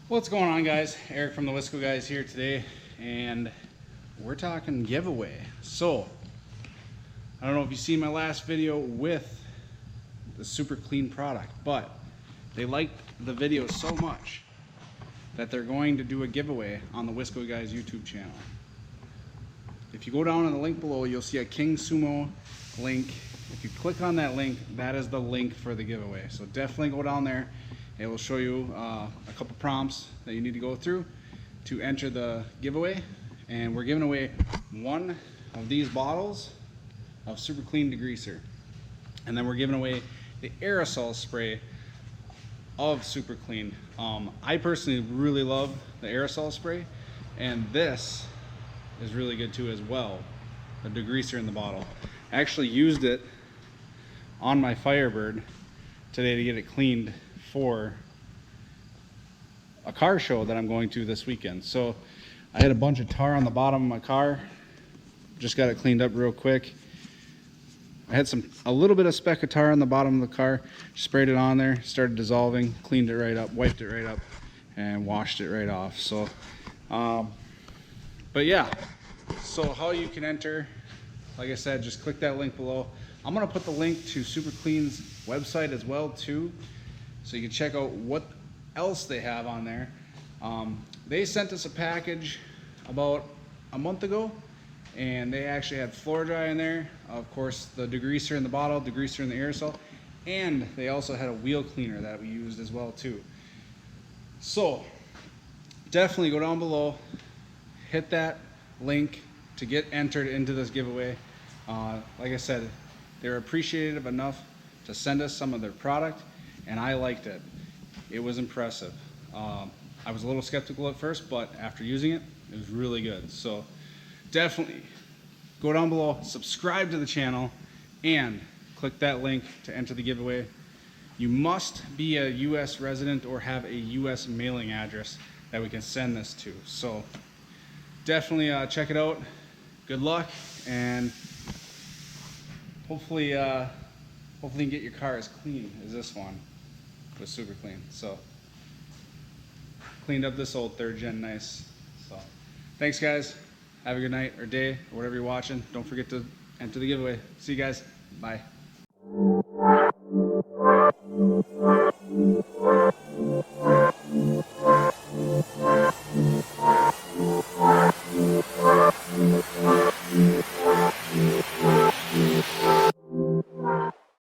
What's going on, guys? Eric from TheWiscoGuyz here today, and we're talking giveaway. So, I don't know if you seen my last video with the super clean product, but they liked the video so much that they're going to do a giveaway on the TheWiscoGuyz YouTube channel. If you go down in the link below, you'll see a King Sumo link. If you click on that link, that is the link for the giveaway. So definitely go down there. It will show you a couple prompts that you need to go through to enter the giveaway. And we're giving away one of these bottles of super clean degreaser. And then we're giving away the aerosol spray of super clean. I personally really love the aerosol spray, and this is really good too as well, the degreaser in the bottle. I actually used it on my Firebird today to get it cleaned for a car show that I'm going to this weekend. So I had a bunch of tar on the bottom of my car, just got it cleaned up real quick. I had a little bit of speck of tar on the bottom of the car, sprayed it on there, started dissolving, cleaned it right up, wiped it right up, and washed it right off. So but yeah, so how you can enter, like I said, just click that link below. I'm gonna put the link to Super Clean's website as well too, so you can check out what else they have on there. They sent us a package about a month ago, and they actually had floor dry in there, of course the degreaser in the bottle, degreaser in the aerosol, and they also had a wheel cleaner that we used as well too. So definitely go down below, hit that link to get entered into this giveaway. Like I said, they're appreciative enough to send us some of their product, and I liked it. It was impressive. I was a little skeptical at first, but after using it, it was really good. So definitely go down below, subscribe to the channel, and click that link to enter the giveaway. You must be a US resident or have a US mailing address that we can send this to. So definitely check it out. Good luck, and hopefully you can get your car as clean as this one was super clean. So cleaned up this old 3rd gen nice. So thanks, guys. Have a good night or day or whatever you're watching. Don't forget to enter the giveaway. See you guys. Bye.